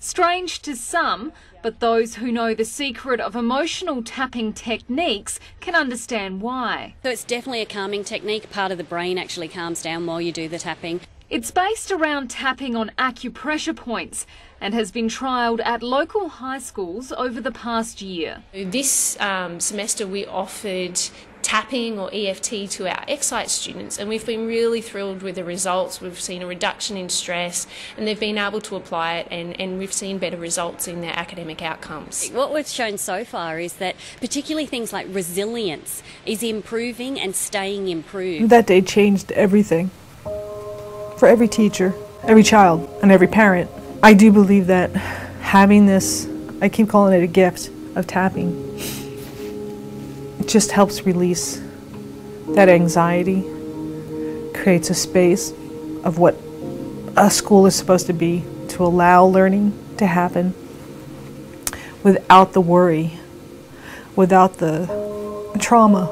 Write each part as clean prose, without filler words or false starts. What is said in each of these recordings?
Strange to some, but those who know the secret of emotional tapping techniques can understand why. So it's definitely a calming technique. Part of the brain actually calms down while you do the tapping. It's based around tapping on acupressure points and has been trialled at local high schools over the past year. This semester we offered tapping or EFT to our Excite students, and we've been really thrilled with the results. We've seen a reduction in stress and they've been able to apply it, and we've seen better results in their academic outcomes. What we've shown so far is that particularly things like resilience is improving and staying improved. That day changed everything for every teacher, every child, and every parent. I do believe that having this, I keep calling it a gift of tapping, it just helps release that anxiety, creates a space of what a school is supposed to be, to allow learning to happen without the worry, without the trauma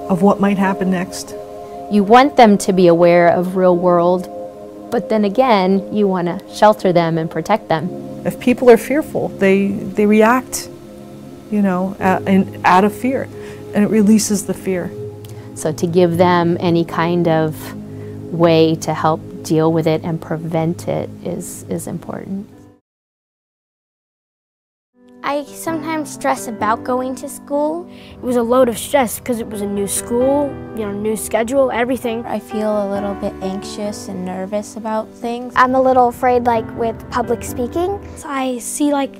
of what might happen next. You want them to be aware of real world, but then again, you want to shelter them and protect them. If people are fearful, they react, you know, out of fear, and it releases the fear. So to give them any kind of way to help deal with it and prevent it is important. I sometimes stress about going to school. It was a load of stress because it was a new school, you know, new schedule, everything. I feel a little bit anxious and nervous about things. I'm a little afraid, like, with public speaking. So I see, like,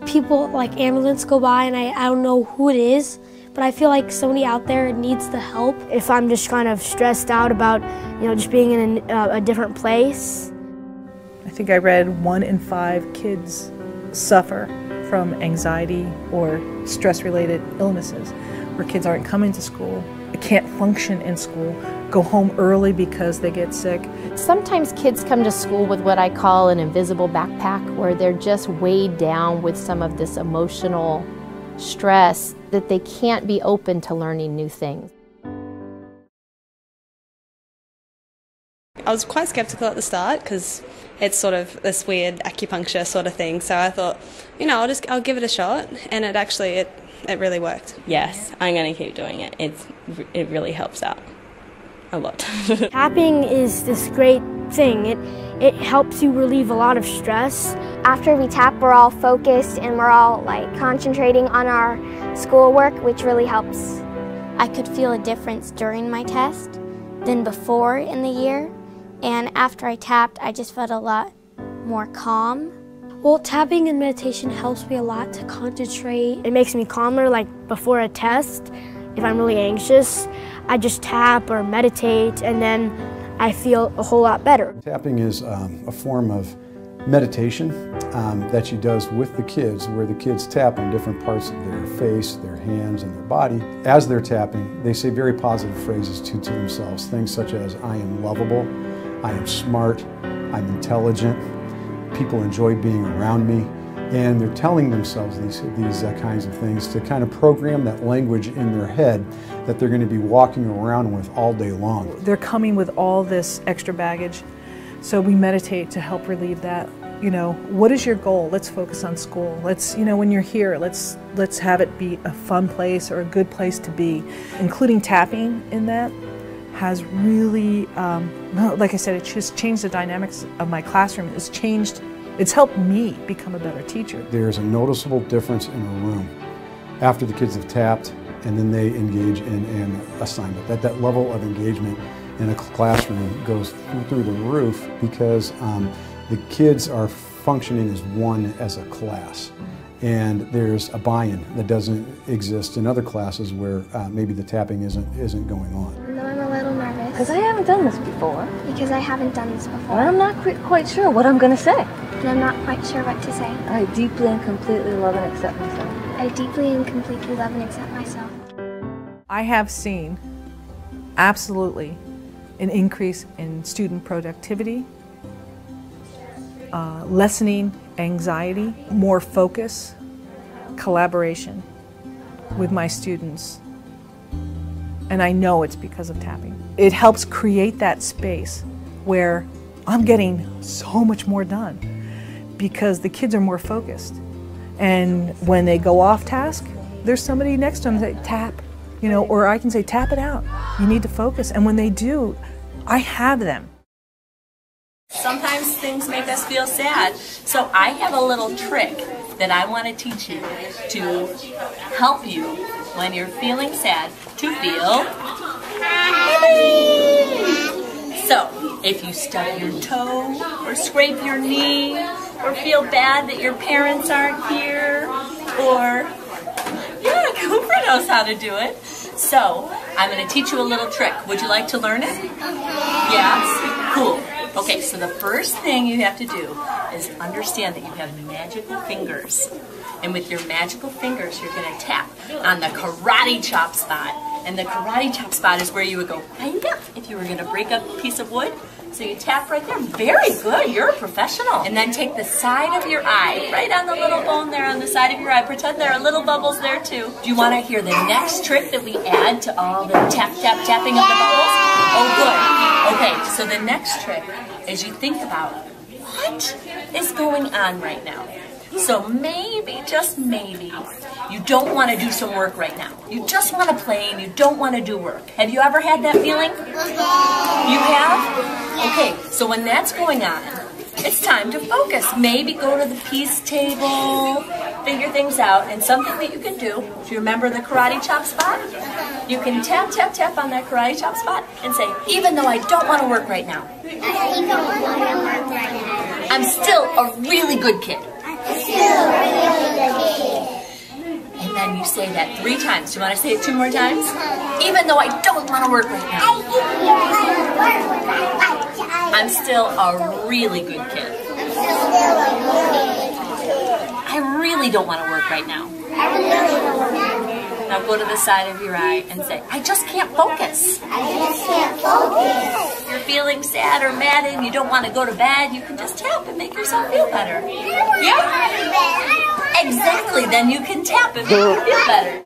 people, like, ambulance go by and I don't know who it is, but I feel like somebody out there needs the help. If I'm just kind of stressed out about, you know, just being in a different place. I think I read 1 in 5 kids suffer from anxiety or stress-related illnesses, where kids aren't coming to school, can't function in school, go home early because they get sick. Sometimes kids come to school with what I call an invisible backpack, where they're just weighed down with some of this emotional stress that they can't be open to learning new things. I was quite skeptical at the start because it's sort of this weird acupuncture sort of thing. So I thought, you know, I'll give it a shot, and it really worked. Yes, I'm going to keep doing it. It really helps out a lot. Tapping is this great thing. It helps you relieve a lot of stress. After we tap, we're all focused and we're all, like, concentrating on our schoolwork, which really helps. I could feel a difference during my test than before in the year. And after I tapped, I just felt a lot more calm. Well, tapping and meditation helps me a lot to concentrate. It makes me calmer, like before a test. If I'm really anxious, I just tap or meditate, and then I feel a whole lot better. Tapping is a form of meditation that she does with the kids, where the kids tap on different parts of their face, their hands, and their body. As they're tapping, they say very positive phrases to themselves, things such as, I am lovable, I am smart, I'm intelligent, people enjoy being around me, and they're telling themselves these kinds of things to kind of program that language in their head that they're going to be walking around with all day long. They're coming with all this extra baggage, so we meditate to help relieve that. You know, what is your goal? Let's focus on school. Let's, you know, when you're here, let's have it be a fun place or a good place to be. Including tapping in that has really, like I said, it just changed the dynamics of my classroom. It's helped me become a better teacher. There's a noticeable difference in a room after the kids have tapped and then they engage in an assignment. That level of engagement in a classroom goes through the roof because the kids are functioning as one, as a class. And there's a buy-in that doesn't exist in other classes where maybe the tapping isn't going on. No, I'm a little nervous. Because I haven't done this before. Because I haven't done this before. And I'm not quite sure what I'm going to say. And I'm not quite sure what to say. I deeply and completely love and accept myself. I deeply and completely love and accept myself. I have seen, absolutely, an increase in student productivity, lessening anxiety, more focus, collaboration with my students. And I know it's because of tapping. It helps create that space where I'm getting so much more done. because the kids are more focused. And when they go off task, there's somebody next to them that say, tap, you know, or I can say, tap it out. You need to focus. And when they do, I have them. Sometimes things make us feel sad, so I have a little trick that I want to teach you to help you when you're feeling sad to feel happy. So, if you stub your toe or scrape your knee or feel bad that your parents aren't here, or yeah, Cooper knows how to do it. So, I'm going to teach you a little trick. Would you like to learn it? Yes? Cool. Okay, so the first thing you have to do is understand that you have magical fingers. And with your magical fingers, you're going to tap on the karate chop spot. And the karate chop spot is where you would go, if you were going to break up a piece of wood. So you tap right there. Very good. You're a professional. And then take the side of your eye, right on the little bone there on the side of your eye. Pretend there are little bubbles there too. Do you want to hear the next trick that we add to all the tap, tap, tapping of the bubbles? Oh, good. Okay, so the next trick is you think about what is going on right now. So maybe, just maybe, you don't want to do some work right now. You just want to play and you don't want to do work. Have you ever had that feeling? You have? Okay, so when that's going on, it's time to focus. Maybe go to the peace table, figure things out, and something that you can do, if you remember the karate chop spot, you can tap, tap, tap on that karate chop spot and say, even though I don't want to work right now, I'm still a really good kid. And then you say that 3 times. Do you want to say it 2 more times? Even though I don't want to work right now, I'm still a really good kid. I really don't want to work right now. Now go to the side of your eye and say, I just can't focus. If you're feeling sad or mad and you don't want to go to bed, you can just tap and make yourself feel better. Yeah? Exactly, then you can tap and make you feel better.